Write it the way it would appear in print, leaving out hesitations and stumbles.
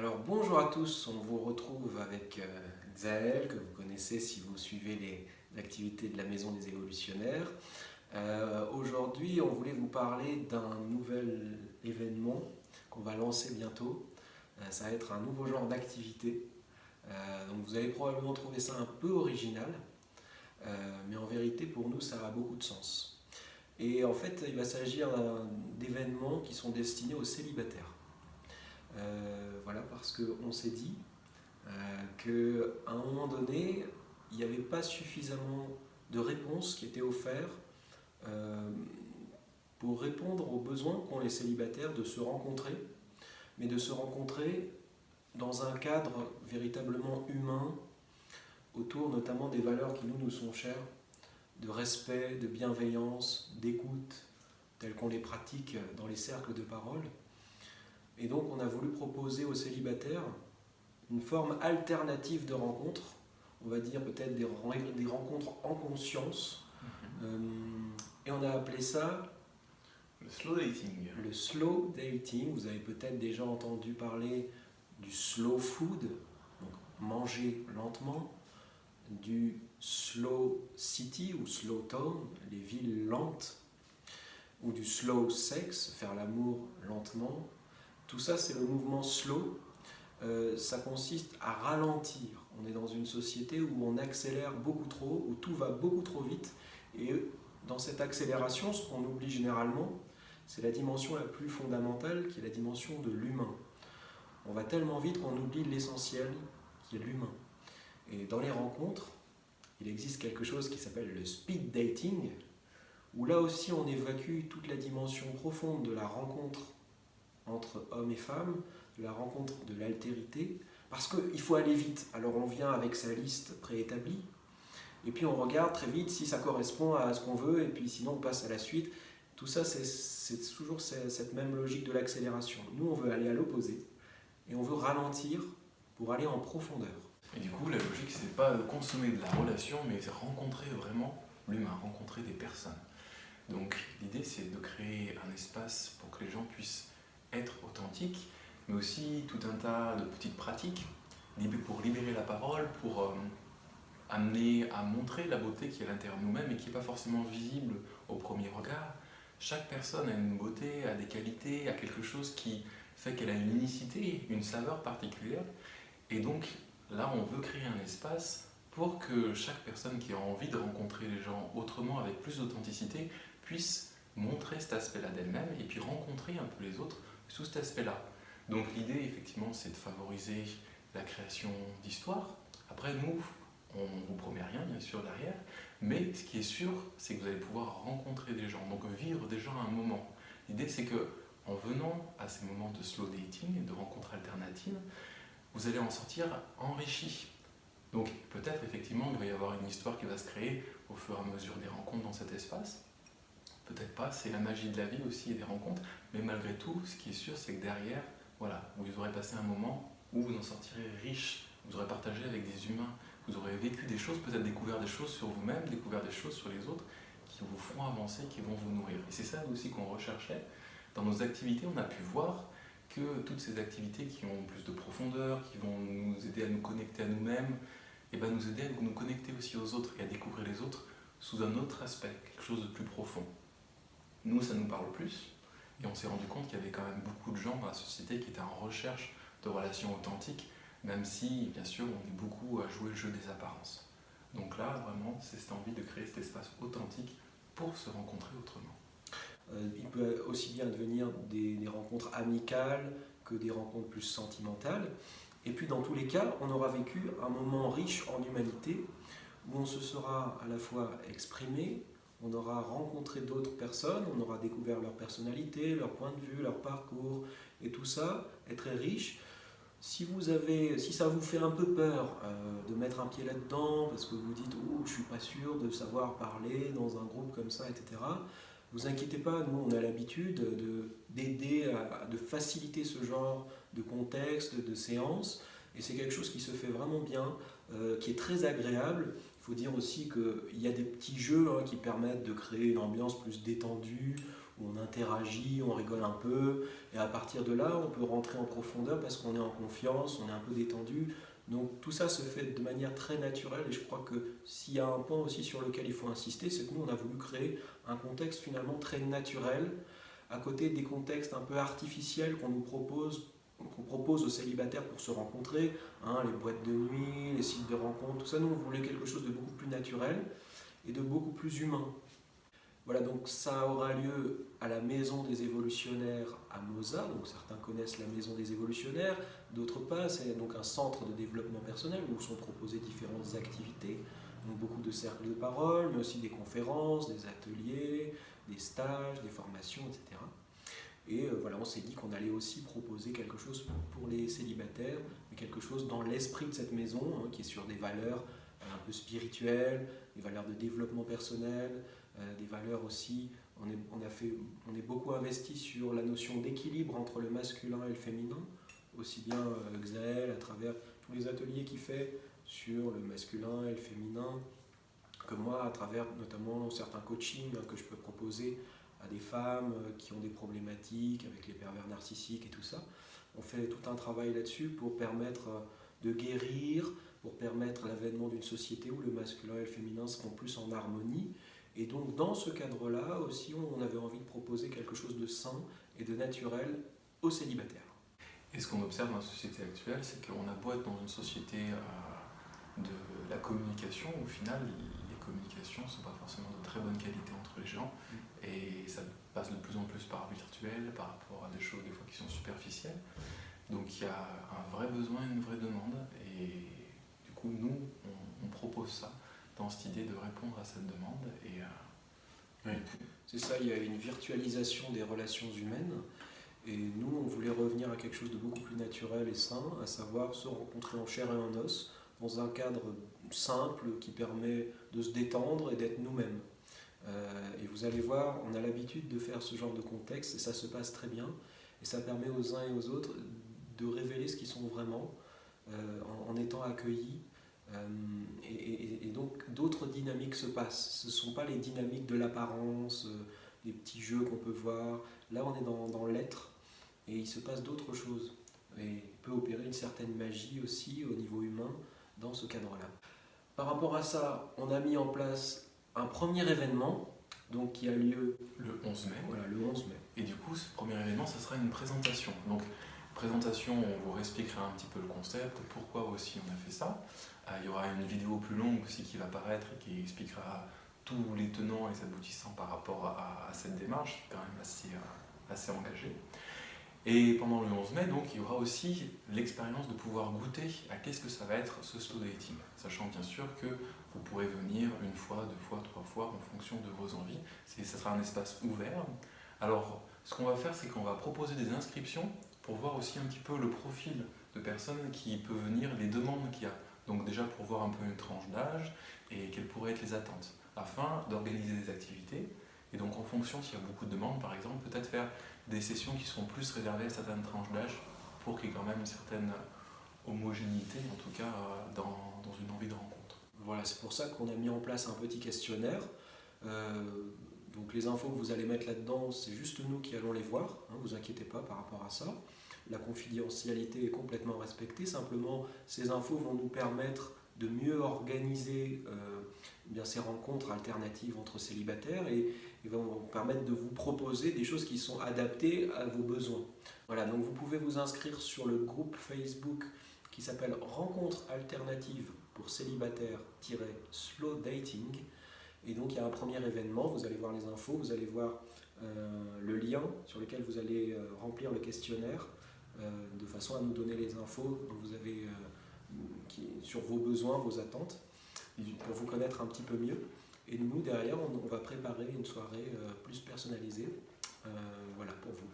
Alors bonjour à tous, on vous retrouve avec Xaël, que vous connaissez si vous suivez les activités de la Maison des Évolutionnaires. Aujourd'hui, on voulait vous parler d'un nouvel événement qu'on va lancer bientôt. Ça va être un nouveau genre d'activité. Donc vous allez probablement trouver ça un peu original, mais en vérité pour nous ça a beaucoup de sens. Et en fait, il va s'agir d'événements qui sont destinés aux célibataires. Voilà, parce qu'on s'est dit qu'à un moment donné, il n'y avait pas suffisamment de réponses qui étaient offertes euh, pour répondre aux besoins qu'ont les célibataires de se rencontrer, mais de se rencontrer dans un cadre véritablement humain, autour notamment des valeurs qui nous sont chères, de respect, de bienveillance, d'écoute, telles qu'on les pratique dans les cercles de parole. Et donc on a voulu proposer aux célibataires une forme alternative de rencontre, on va dire peut-être des rencontres en conscience. Et on a appelé ça le slow dating. Le slow dating. Vous avez peut-être déjà entendu parler du slow food, donc manger lentement, du slow city ou slow town, les villes lentes, ou du slow sex, faire l'amour lentement. Tout ça, c'est le mouvement slow. Ça consiste à ralentir. On est dans une société où on accélère beaucoup trop, où tout va beaucoup trop vite. Et dans cette accélération, ce qu'on oublie généralement, c'est la dimension la plus fondamentale, qui est la dimension de l'humain. On va tellement vite qu'on oublie l'essentiel, qui est l'humain. Et dans les rencontres, il existe quelque chose qui s'appelle le speed dating, où là aussi on évacue toute la dimension profonde de la rencontre entre hommes et femmes, de la rencontre de l'altérité, parce qu'il faut aller vite. Alors on vient avec sa liste préétablie, et puis on regarde très vite si ça correspond à ce qu'on veut, et puis sinon on passe à la suite. Tout ça, c'est toujours cette même logique de l'accélération. Nous, on veut aller à l'opposé, et on veut ralentir pour aller en profondeur. Et du coup, la logique, c'est pas de consommer de la relation, mais c'est rencontrer vraiment l'humain, rencontrer des personnes. Donc l'idée, c'est de créer un espace pour que les gens puissent être authentiques, mais aussi tout un tas de petites pratiques pour libérer la parole, pour amener à montrer la beauté qui est à l'intérieur de nous-mêmes et qui n'est pas forcément visible au premier regard. Chaque personne a une beauté, a des qualités, a quelque chose qui fait qu'elle a une unicité, une saveur particulière. Et donc là, on veut créer un espace pour que chaque personne qui a envie de rencontrer les gens autrement, avec plus d'authenticité, puisse montrer cet aspect-là d'elle-même et puis rencontrer un peu les autres sous cet aspect-là. Donc l'idée, effectivement, c'est de favoriser la création d'histoires. Après, nous, on ne vous promet rien, bien sûr, derrière, mais ce qui est sûr, c'est que vous allez pouvoir rencontrer des gens, donc vivre déjà un moment. L'idée, c'est que en venant à ces moments de slow dating et de rencontres alternatives, vous allez en sortir enrichi. Donc peut-être effectivement qu'il va y avoir une histoire qui va se créer au fur et à mesure des rencontres dans cet espace. Peut-être pas, c'est la magie de la vie aussi et des rencontres, mais malgré tout, ce qui est sûr, c'est que derrière, voilà, vous aurez passé un moment où vous en sortirez riche, vous aurez partagé avec des humains, vous aurez vécu des choses, peut-être découvert des choses sur vous-même, découvert des choses sur les autres, qui vous feront avancer, qui vont vous nourrir. Et c'est ça aussi qu'on recherchait. Dans nos activités, on a pu voir que toutes ces activités qui ont plus de profondeur, qui vont nous aider à nous connecter à nous-mêmes, et ben nous aider à nous connecter aussi aux autres et à découvrir les autres sous un autre aspect, quelque chose de plus profond. Nous, ça nous parle plus, et on s'est rendu compte qu'il y avait quand même beaucoup de gens dans la société qui étaient en recherche de relations authentiques, même si, bien sûr, on est beaucoup à jouer le jeu des apparences. Donc là, vraiment, c'est cette envie de créer cet espace authentique pour se rencontrer autrement. Il peut aussi bien devenir des rencontres amicales que des rencontres plus sentimentales. Et puis dans tous les cas, on aura vécu un moment riche en humanité où on se sera à la fois exprimé, on aura rencontré d'autres personnes, on aura découvert leur personnalité, leur point de vue, leur parcours, et tout ça est très riche. Si ça vous fait un peu peur de mettre un pied là-dedans, parce que vous dites « Oh, je ne suis pas sûr de savoir parler dans un groupe comme ça, etc. », vous inquiétez pas, nous on a l'habitude d'aider, de faciliter ce genre de contexte, de séance, et c'est quelque chose qui se fait vraiment bien, qui est très agréable. Il faut dire aussi qu'il y a des petits jeux qui permettent de créer une ambiance plus détendue, où on interagit, on rigole un peu, et à partir de là, on peut rentrer en profondeur parce qu'on est en confiance, on est un peu détendu. Donc tout ça se fait de manière très naturelle, et je crois que s'il y a un point aussi sur lequel il faut insister, c'est que nous, on a voulu créer un contexte finalement très naturel, à côté des contextes un peu artificiels qu'on propose aux célibataires pour se rencontrer, hein, les boîtes de nuit, les sites de rencontres, tout ça, nous on voulait quelque chose de beaucoup plus naturel et de beaucoup plus humain. Voilà, donc ça aura lieu à la Maison des Évolutionnaires à Moza, donc certains connaissent la Maison des Évolutionnaires, d'autres pas, c'est donc un centre de développement personnel où sont proposées différentes activités, donc beaucoup de cercles de parole, mais aussi des conférences, des ateliers, des stages, des formations, etc. Et voilà, on s'est dit qu'on allait aussi proposer quelque chose pour les célibataires, mais quelque chose dans l'esprit de cette maison, hein, qui est sur des valeurs un peu spirituelles, des valeurs de développement personnel, des valeurs aussi, on est beaucoup investi sur la notion d'équilibre entre le masculin et le féminin, aussi bien Xaël à travers tous les ateliers qu'il fait sur le masculin et le féminin, que moi à travers notamment certains coachings que je peux proposer à des femmes qui ont des problématiques avec les pervers narcissiques et tout ça. On fait tout un travail là-dessus pour permettre de guérir, pour permettre l'avènement d'une société où le masculin et le féminin seront plus en harmonie. Et donc dans ce cadre-là aussi, on avait envie de proposer quelque chose de sain et de naturel aux célibataires. Et ce qu'on observe dans la société actuelle, c'est qu'on a beau être dans une société de la communication, au final, les communications ne sont pas forcément de très bonne qualité entre les gens, et ça passe de plus en plus par virtuel, par rapport à des choses des fois qui sont superficielles. Donc il y a un vrai besoin, une vraie demande, et du coup nous, on propose ça dans cette idée de répondre à cette demande. Et, oui. C'est ça, il y a une virtualisation des relations humaines, et nous on voulait revenir à quelque chose de beaucoup plus naturel et sain, à savoir se rencontrer en chair et en os, dans un cadre simple qui permet de se détendre et d'être nous-mêmes. Et vous allez voir, on a l'habitude de faire ce genre de contexte et ça se passe très bien. Et ça permet aux uns et aux autres de révéler ce qu'ils sont vraiment en étant accueillis. Et donc d'autres dynamiques se passent. Ce ne sont pas les dynamiques de l'apparence, des petits jeux qu'on peut voir. Là, on est dans l'être et il se passe d'autres choses. Et il peut opérer une certaine magie aussi au niveau humain dans ce cadre-là. Par rapport à ça, on a mis en place un premier événement donc, qui a lieu le 11 mai. Voilà, le 11 mai. Et du coup, ce premier événement, ça sera une présentation. Donc, présentation, on vous réexpliquera un petit peu le concept, pourquoi aussi on a fait ça. Il y aura une vidéo plus longue aussi qui va paraître et qui expliquera tous les tenants et les aboutissants par rapport à cette démarche, qui est quand même assez engagée. Et pendant le 11 mai, donc, il y aura aussi l'expérience de pouvoir goûter à qu'est-ce que ça va être ce slow dating, sachant bien sûr que vous pourrez venir une fois, deux fois, trois fois en fonction de vos envies. Ça sera un espace ouvert. Alors, ce qu'on va faire, c'est qu'on va proposer des inscriptions pour voir aussi un petit peu le profil de personnes qui peut venir, les demandes qu'il y a. Donc déjà pour voir un peu une tranche d'âge et quelles pourraient être les attentes, afin d'organiser des activités. Et donc en fonction, s'il y a beaucoup de demandes, par exemple, peut-être faire des sessions qui seront plus réservées à certaines tranches d'âge pour qu'il y ait quand même une certaine homogénéité, en tout cas dans une envie de rencontre. Voilà, c'est pour ça qu'on a mis en place un petit questionnaire. Donc les infos que vous allez mettre là-dedans, c'est juste nous qui allons les voir, hein, vous inquiétez pas par rapport à ça. La confidentialité est complètement respectée, simplement ces infos vont nous permettre de mieux organiser bien ces rencontres alternatives entre célibataires et vont vous permettre de vous proposer des choses qui sont adaptées à vos besoins. Voilà, donc vous pouvez vous inscrire sur le groupe Facebook qui s'appelle Rencontres alternatives pour célibataires-slow dating. Et donc il y a un premier événement, vous allez voir les infos, vous allez voir le lien sur lequel vous allez remplir le questionnaire de façon à nous donner les infos dont vous avez sur vos besoins, vos attentes, pour vous connaître un petit peu mieux. Et nous, derrière, on va préparer une soirée plus personnalisée voilà, pour vous.